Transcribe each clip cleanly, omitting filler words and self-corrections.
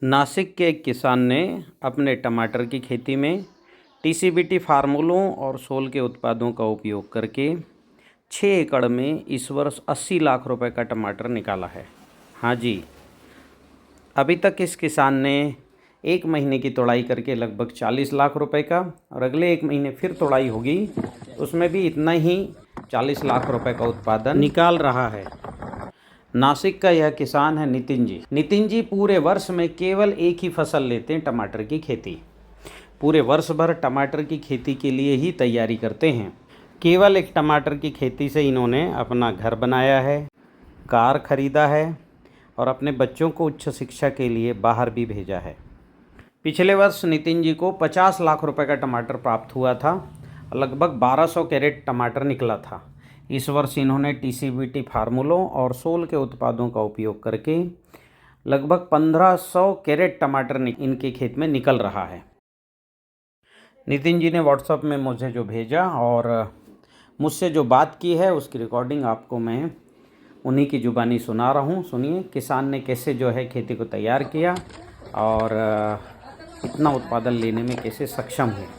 नासिक के एक किसान ने अपने टमाटर की खेती में टीसीबीटी फार्मूलों और सोल के उत्पादों का उपयोग करके 6 एकड़ में इस वर्ष 80 लाख रुपए का टमाटर निकाला है। हाँ जी, अभी तक इस किसान ने 1 महीने की तोड़ाई करके लगभग 40 लाख रुपए का, और अगले 1 महीने फिर तोड़ाई होगी, उसमें भी इतना ही 40 लाख रुपए का उत्पादन निकाल रहा है। नासिक का यह किसान है नितिन जी। नितिन जी पूरे वर्ष में केवल एक ही फसल लेते हैं, टमाटर की खेती। पूरे वर्ष भर टमाटर की खेती के लिए ही तैयारी करते हैं। केवल एक टमाटर की खेती से इन्होंने अपना घर बनाया है, कार खरीदा है और अपने बच्चों को उच्च शिक्षा के लिए बाहर भी भेजा है। पिछले वर्ष नितिन जी को 50 लाख रुपए का टमाटर प्राप्त हुआ था। लगभग 1200 कैरेट टमाटर निकला था। इस वर्ष इन्होंने टीसीबीटी फार्मूलों और सोल के उत्पादों का उपयोग करके लगभग 1500 कैरेट टमाटर इनके खेत में निकल रहा है। नितिन जी ने व्हाट्सएप में मुझे जो भेजा और मुझसे जो बात की है, उसकी रिकॉर्डिंग आपको मैं उन्हीं की ज़ुबानी सुना रहा हूँ। सुनिए किसान ने कैसे जो है खेती को तैयार किया और इतना उत्पादन लेने में कैसे सक्षम है।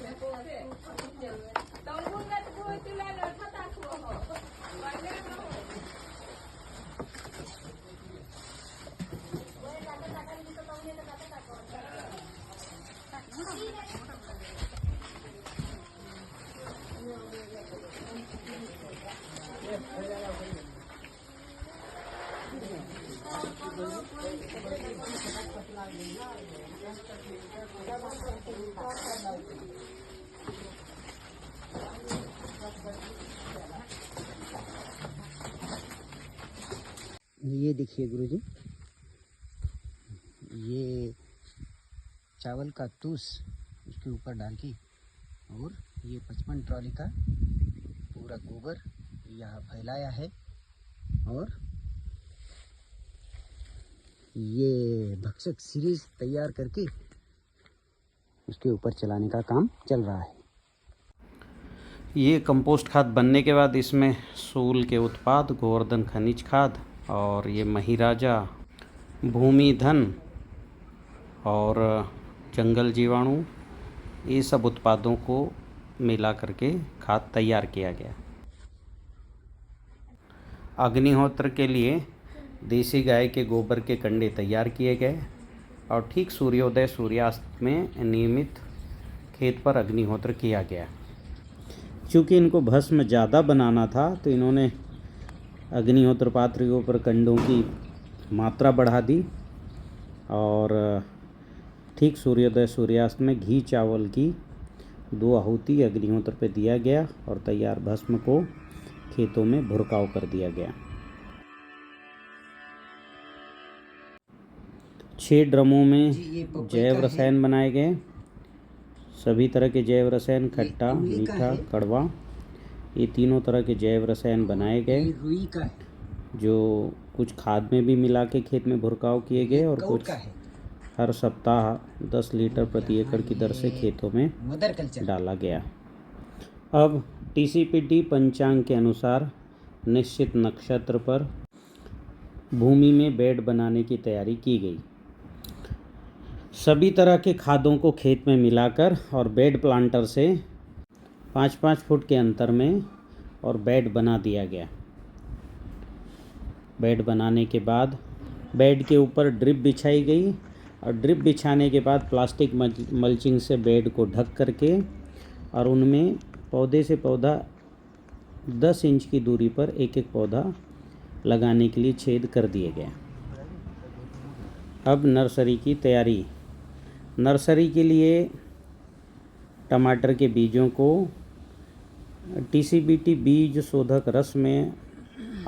ये देखिए गुरुजी, ये चावल का तूस उसके ऊपर डाल के, और ये 55 ट्रॉली का पूरा गोबर यहाँ फैलाया है, और ये भक्षक सीरीज तैयार करके उसके ऊपर चलाने का काम चल रहा है। ये कंपोस्ट खाद बनने के बाद इसमें सोल के उत्पाद, गोवर्धन खनिज खाद और ये महिराजा, भूमि धन और जंगल जीवाणु, ये सब उत्पादों को मिला करके खाद तैयार किया गया। अग्निहोत्र के लिए देसी गाय के गोबर के कंडे तैयार किए गए और ठीक सूर्योदय सूर्यास्त में नियमित खेत पर अग्निहोत्र किया गया। चूँकि इनको भस्म ज़्यादा बनाना था तो इन्होंने अग्निहोत्र पात्र के ऊपर कंडों की मात्रा बढ़ा दी और ठीक सूर्योदय सूर्यास्त में घी चावल की 2 आहुति अग्निहोत्र पे दिया गया और तैयार भस्म को खेतों में भुरकाव कर दिया गया। 6 ड्रमों में जैव रसायन बनाए गए। सभी तरह के जैव रसायन, खट्टा, मीठा, कड़वा, ये तीनों तरह के जैव रसायन बनाए गए, जो कुछ खाद में भी मिला के खेत में भुरकाव किए गए और कुछ हर सप्ताह 10 लीटर प्रति एकड़ की दर से खेतों में डाला गया। अब टीसीबीटी पंचांग के अनुसार निश्चित नक्षत्र पर भूमि में बेड बनाने की तैयारी की गई। सभी तरह के खादों को खेत में मिलाकर और बेड प्लांटर से 5-5 फुट के अंतर में और बेड बना दिया गया। बेड बनाने के बाद बेड के ऊपर ड्रिप बिछाई गई और ड्रिप बिछाने के बाद प्लास्टिक मल्चिंग से बेड को ढक करके और उनमें पौधे से पौधा 10 इंच की दूरी पर एक एक पौधा लगाने के लिए छेद कर दिए गए। अब नर्सरी की तैयारी। नर्सरी के लिए टमाटर के बीजों को टीसीबीटी बीज शोधक रस में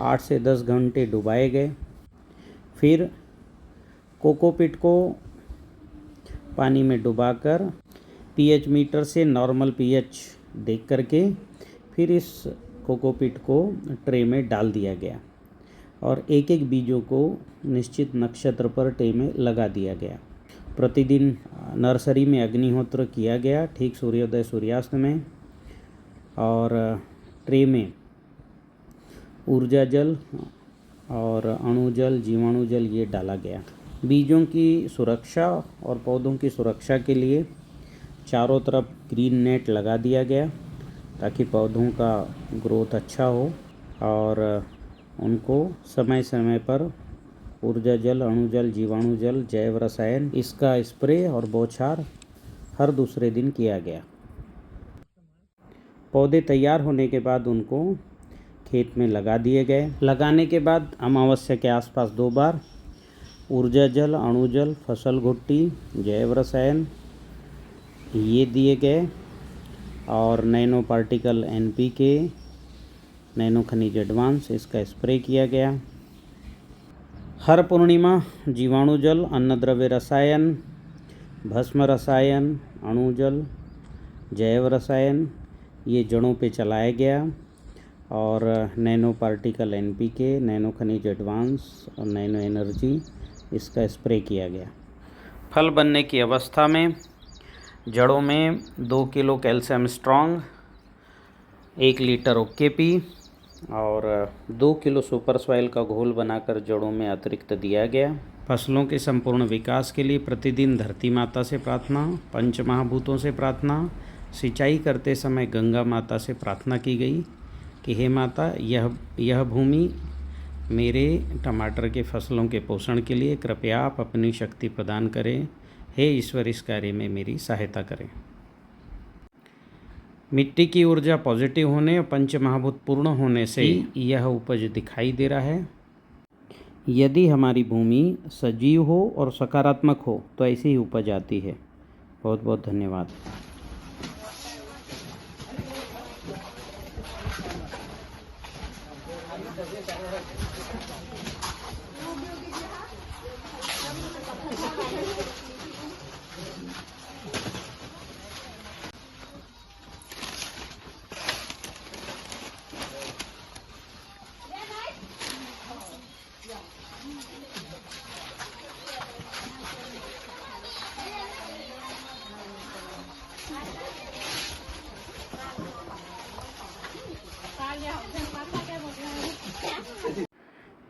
8 से 10 घंटे डुबाए गए। फिर कोकोपीट को पानी में डुबाकर पीएच मीटर से नॉर्मल पीएच देख करके फिर इस कोकोपीट को ट्रे में डाल दिया गया और एक एक बीजों को निश्चित नक्षत्र पर ट्रे में लगा दिया गया। प्रतिदिन नर्सरी में अग्निहोत्र किया गया ठीक सूर्योदय सूर्यास्त में, और ट्रे में ऊर्जा जल और अणु जल, जीवाणु जल ये डाला गया। बीजों की सुरक्षा और पौधों की सुरक्षा के लिए चारों तरफ ग्रीन नेट लगा दिया गया ताकि पौधों का ग्रोथ अच्छा हो और उनको समय समय पर ऊर्जा जल, अणुजल, जीवाणु जल, जैव रसायन इसका स्प्रे और बौछार हर दूसरे दिन किया गया। पौधे तैयार होने के बाद उनको खेत में लगा दिए गए। लगाने के बाद अमावस्या के आसपास 2 बार ऊर्जा जल, अणुजल, फसल घुट्टी, जैव रसायन ये दिए गए और नैनो पार्टिकल NPK, नैनो खनिज एडवांस इसका स्प्रे किया गया। हर पूर्णिमा जीवाणु जल, अन्नद्रव्य रसायन, भस्म रसायन, अणुजल, जैव रसायन ये जड़ों पे चलाया गया और नैनो पार्टिकल NPK, नैनो खनिज एडवांस और नैनो एनर्जी इसका स्प्रे किया गया। फल बनने की अवस्था में जड़ों में 2 kilo calcium strong, 1 litre OKP और 2 किलो सुपर सॉइल का घोल बनाकर जड़ों में अतिरिक्त दिया गया। फसलों के संपूर्ण विकास के लिए प्रतिदिन धरती माता से प्रार्थना, पंच महाभूतों से प्रार्थना, सिंचाई करते समय गंगा माता से प्रार्थना की गई कि हे माता यह भूमि मेरे टमाटर के फसलों के पोषण के लिए कृपया आप अपनी शक्ति प्रदान करें। हे ईश्वर इस कार्य में मेरी सहायता करें। मिट्टी की ऊर्जा पॉजिटिव होने और पंच महाभूत पूर्ण होने से यह उपज दिखाई दे रहा है। यदि हमारी भूमि सजीव हो और सकारात्मक हो तो ऐसी ही उपज आती है। बहुत बहुत धन्यवाद।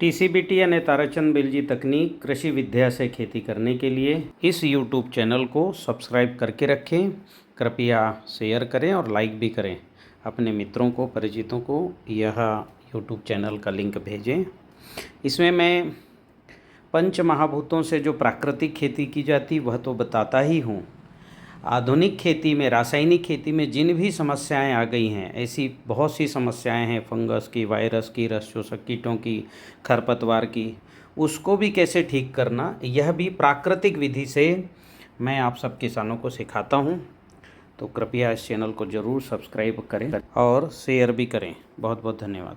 TCBT यानी ताराचंद बिलजी तकनीक कृषि विद्या से खेती करने के लिए इस YouTube चैनल को सब्सक्राइब करके रखें। कृपया शेयर करें और लाइक भी करें। अपने मित्रों को, परिचितों को यह YouTube चैनल का लिंक भेजें। इसमें मैं पंच महाभूतों से जो प्राकृतिक खेती की जाती वह तो बताता ही हूँ। आधुनिक खेती में, रासायनिक खेती में जिन भी समस्याएं आ गई हैं, ऐसी बहुत सी समस्याएं हैं, फंगस की, वायरस की, रस शोषक कीटों की, खरपतवार की, उसको भी कैसे ठीक करना, यह भी प्राकृतिक विधि से मैं आप सब किसानों को सिखाता हूं। तो कृपया इस चैनल को ज़रूर सब्सक्राइब करें और शेयर भी करें। बहुत बहुत धन्यवाद।